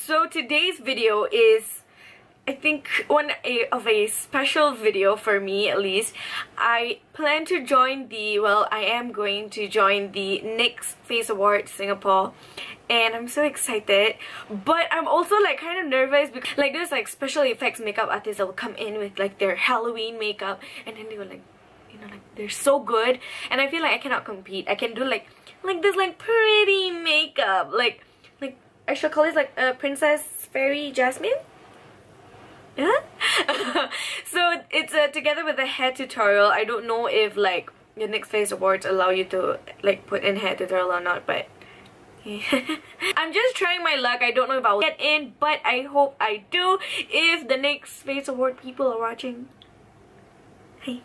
So today's video is, I think, of a special video for me at least. I plan to join I am going to join the NYX Face Awards Singapore, and I'm so excited, but I'm also like kind of nervous because like there's like special effects makeup artists that will come in with like their Halloween makeup, and then they will like, you know, like they're so good, and I feel like I cannot compete. I can do like this like pretty makeup, like I should call it like a Princess Fairy Jasmine. Yeah. So it's together with a hair tutorial. I don't know if like the NYX Face Awards allow you to like put in hair tutorial or not, but I'm just trying my luck. I don't know if I'll get in, but I hope I do. If the NYX Face Award people are watching, hey,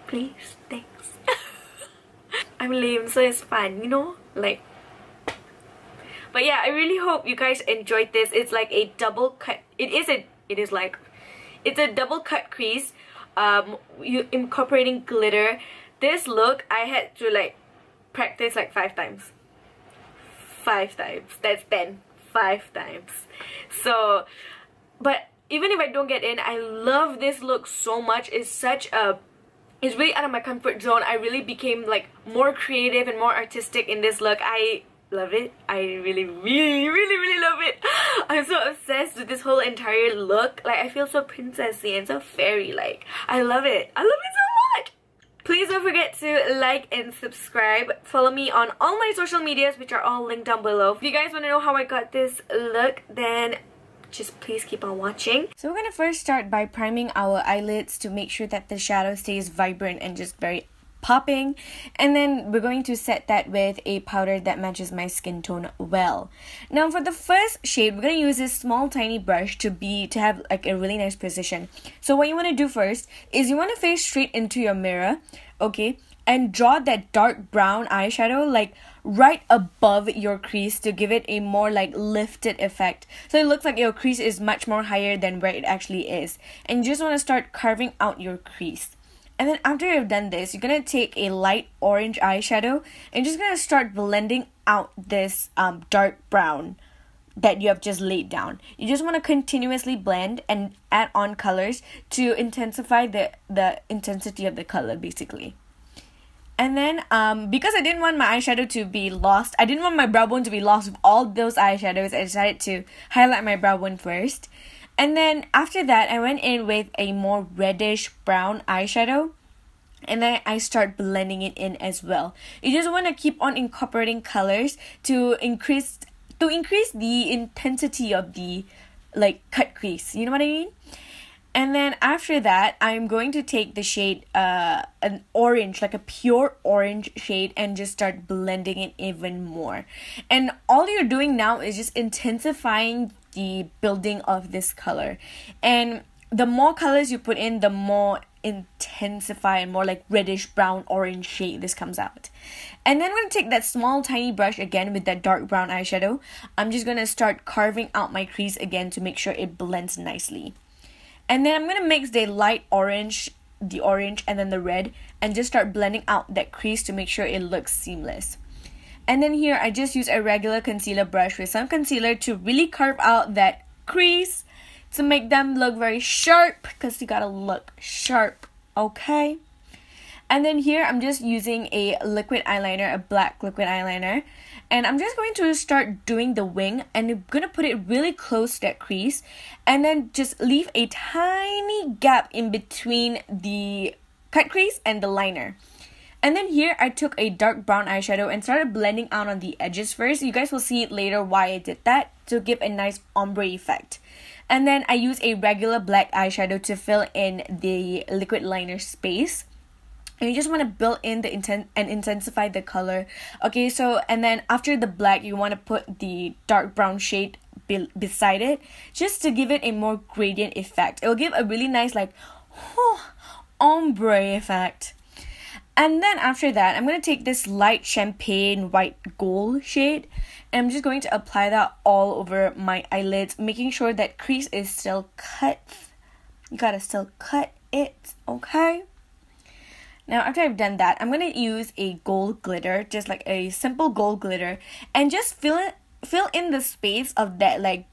please, thanks. I'm lame, so it's fun, you know, like. But yeah, I really hope you guys enjoyed this. It's like a double cut. It's a double cut crease. You incorporating glitter. This look I had to like practice like 5 times. 5 times. That's 10. 5 times. So, but even if I don't get in, I love this look so much. It's really out of my comfort zone. I really became like more creative and more artistic in this look. I love it. I really love it. I'm so obsessed with this whole entire look. Like I feel so princessy and so fairy like. I love it. I love it so much. Please don't forget to like and subscribe. Follow me on all my social medias, which are all linked down below. If you guys want to know how I got this look, then just please keep on watching. So we're gonna first start by priming our eyelids to make sure that the shadow stays vibrant and just very popping, and then we're going to set that with a powder that matches my skin tone well. Now for the first shade, we're going to use this small tiny brush to have like a really nice precision. So what you want to do first is you want to face straight into your mirror, okay, and draw that dark brown eyeshadow like right above your crease to give it a more like lifted effect. So it looks like your crease is much more higher than where it actually is, and you just want to start carving out your crease. And then after you've done this, you're going to take a light orange eyeshadow and just going to start blending out this dark brown that you have just laid down. You just want to continuously blend and add on colors to intensify the intensity of the color basically. And then because I didn't want my eyeshadow to be lost, I didn't want my brow bone to be lost with all those eyeshadows, I decided to highlight my brow bone first. And then after that, I went in with a more reddish brown eyeshadow, and then I start blending it in as well. You just want to keep on incorporating colors to increase the intensity of the like cut crease. You know what I mean? And then after that, I'm going to take the shade an orange, like a pure orange shade, and just start blending it even more. And all you're doing now is just intensifying the building of this color, and the more colors you put in, the more intensify and more like reddish brown orange shade this comes out. And then I'm going to take that small tiny brush again with that dark brown eyeshadow. I'm just going to start carving out my crease again to make sure it blends nicely. And then I'm going to mix the light orange, the orange, and then the red, and just start blending out that crease to make sure it looks seamless. And then here, I just use a regular concealer brush with some concealer to really carve out that crease to make them look very sharp, because you gotta look sharp, okay? And then here, I'm just using a liquid eyeliner, a black liquid eyeliner, and I'm just going to start doing the wing, and I'm gonna put it really close to that crease, and then just leave a tiny gap in between the cut crease and the liner. And then here, I took a dark brown eyeshadow and started blending out on the edges first. You guys will see it later why I did that, to give a nice ombre effect. And then I use a regular black eyeshadow to fill in the liquid liner space. And you just want to build in the and intensify the color. Okay, so, and then after the black, you want to put the dark brown shade beside it, just to give it a more gradient effect. It will give a really nice, like, ombre effect. And then after that, I'm going to take this light champagne white gold shade, and I'm just going to apply that all over my eyelids, making sure that crease is still cut. You gotta still cut it, okay? Now, after I've done that, I'm going to use a gold glitter, just like a simple gold glitter, and just fill in the space of that, like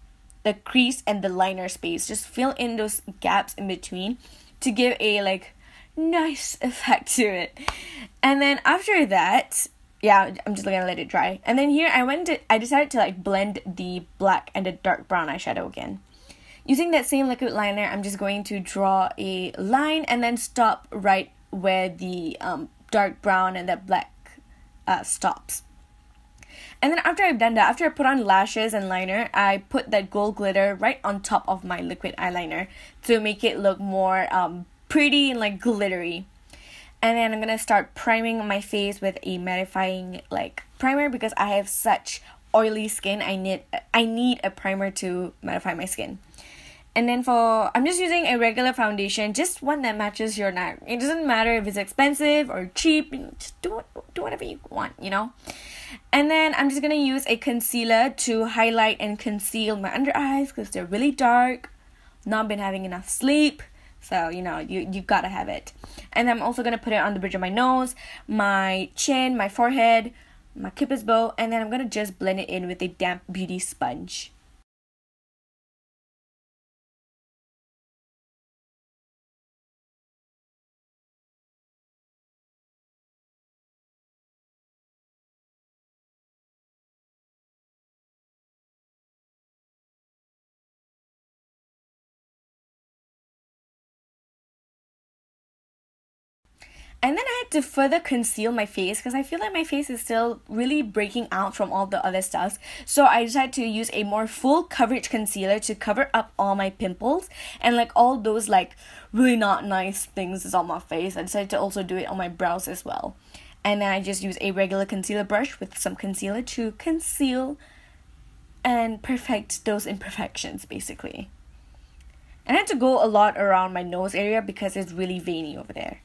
the crease and the liner space. Just fill in those gaps in between to give a like nice effect to it. And then after that, yeah, I'm just gonna let it dry. And then here I decided to like blend the black and the dark brown eyeshadow again. Using that same liquid liner, I'm just going to draw a line and then stop right where the dark brown and the black stops. And then after I've done that, after I put on lashes and liner, I put that gold glitter right on top of my liquid eyeliner to make it look more pretty and like glittery. And then I'm gonna start priming my face with a mattifying like primer because I have such oily skin. I need a primer to mattify my skin. And then I'm just using a regular foundation, just one that matches your neck. It doesn't matter if it's expensive or cheap, just do whatever you want, you know. And then I'm just gonna use a concealer to highlight and conceal my under eyes because they're really dark. Not been having enough sleep, so you know you gotta have it. And I'm also gonna put it on the bridge of my nose, my chin, my forehead, my cupid's bow, and then I'm gonna just blend it in with a damp beauty sponge. And then I had to further conceal my face because I feel like my face is still really breaking out from all the other stuff. So I decided to use a more full coverage concealer to cover up all my pimples and like all those like really not nice things is on my face. I decided to also do it on my brows as well. And then I just use a regular concealer brush with some concealer to conceal and perfect those imperfections basically. And I had to go a lot around my nose area because it's really veiny over there.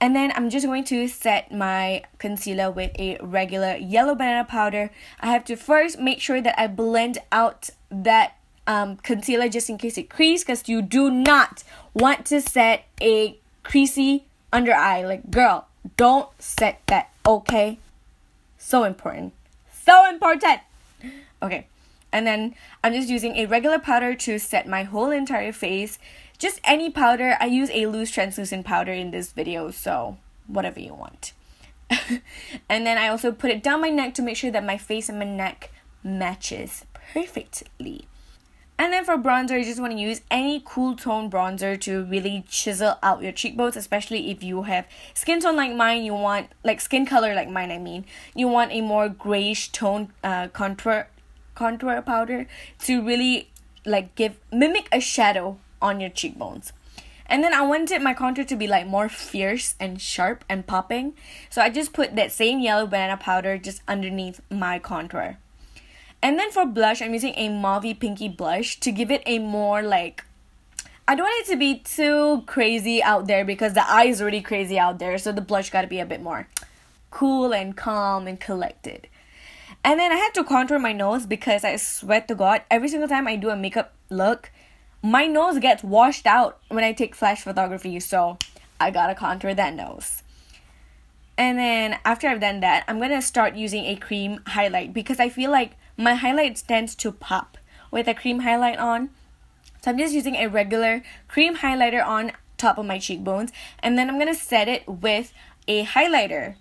And then I'm just going to set my concealer with a regular yellow banana powder. I have to first make sure that I blend out that concealer just in case it creases, because you do not want to set a creasy under eye. Like, girl, don't set that, okay? So important. So important! Okay. And then I'm just using a regular powder to set my whole entire face. Just any powder. I use a loose translucent powder in this video, so whatever you want. And then I also put it down my neck to make sure that my face and my neck matches perfectly. And then for bronzer, you just want to use any cool tone bronzer to really chisel out your cheekbones, especially if you have skin tone like mine. You want, like skin color like mine, I mean. You want a more grayish tone contour powder to really like mimic a shadow on your cheekbones. And then I wanted my contour to be like more fierce and sharp and popping, so I just put that same yellow banana powder just underneath my contour. And then for blush, I'm using a mauvey pinky blush to give it a more like, I don't want it to be too crazy out there because the eye is already crazy out there, so the blush gotta be a bit more cool and calm and collected. And then I had to contour my nose because I swear to God, every single time I do a makeup look, my nose gets washed out when I take flash photography, so I gotta contour that nose. And then after I've done that, I'm gonna start using a cream highlight because I feel like my highlight tends to pop with a cream highlight on. So I'm just using a regular cream highlighter on top of my cheekbones, and then I'm gonna set it with a highlighter.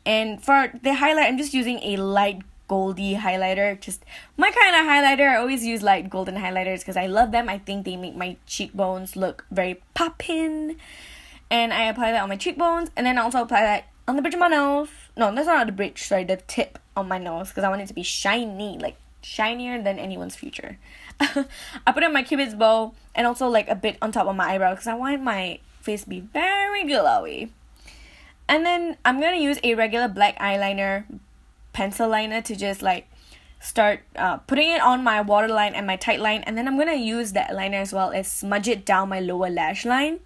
And for the highlight, I'm just using a light goldy highlighter, just my kind of highlighter. I always use light golden highlighters because I love them. I think they make my cheekbones look very poppin'. And I apply that on my cheekbones, and then I also apply that on the bridge of my nose. No, that's not the bridge, sorry, the tip on my nose, because I want it to be shiny, like shinier than anyone's future. I put on my cupid's bow and also like a bit on top of my eyebrow because I want my face to be very glowy. And then I'm gonna use a regular black eyeliner, pencil liner, to just like start putting it on my waterline and my tight line. And then I'm gonna use that liner as well as smudge it down my lower lash line.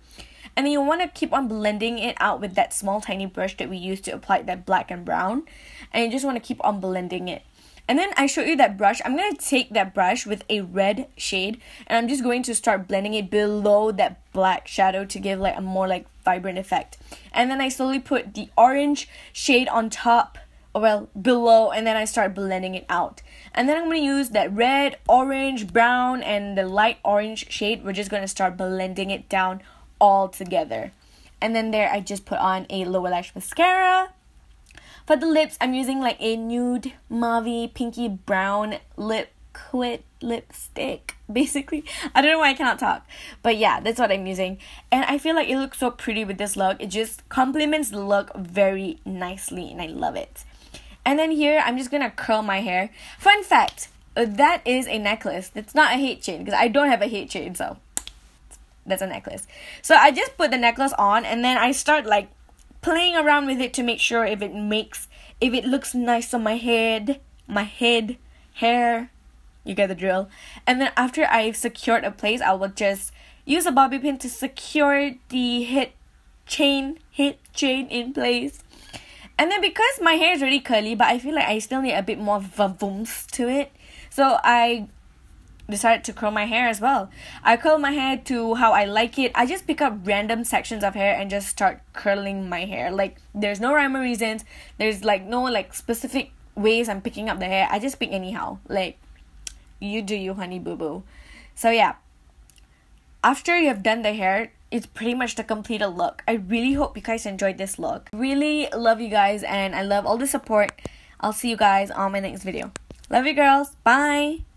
And then you want to keep on blending it out with that small tiny brush that we used to apply that black and brown. And you just want to keep on blending it. And then I showed you that brush. I'm going to take that brush with a red shade, and I'm just going to start blending it below that black shadow to give like a more like vibrant effect. And then I slowly put the orange shade on top, or well, below, and then I start blending it out. And then I'm going to use that red, orange, brown, and the light orange shade. We're just going to start blending it down all together. And then there I just put on a lower lash mascara. For the lips, I'm using like a nude, mauvey, pinky brown liquid lipstick, basically. I don't know why I cannot talk. But yeah, that's what I'm using. And I feel like it looks so pretty with this look. It just complements the look very nicely, and I love it. And then here, I'm just going to curl my hair. Fun fact, that is a necklace. It's not a hate chain, because I don't have a hate chain, so that's a necklace. So I just put the necklace on, and then I start like playing around with it to make sure if it looks nice on my head, hair, you get the drill. And then after I've secured a place, I will just use a bobby pin to secure the hit chain in place. And then because my hair is really curly, but I feel like I still need a bit more vavoomf to it, so I decided to curl my hair as well. I curl my hair to how I like it. I just pick up random sections of hair and just start curling my hair. Like, there's no rhyme or reasons. There's like no like specific ways I'm picking up the hair. I just pick anyhow. Like, you do you, honey boo boo. So yeah, after you have done the hair, it's pretty much the completed look. I really hope you guys enjoyed this look. Really love you guys, and I love all the support. I'll see you guys on my next video. Love you girls. Bye.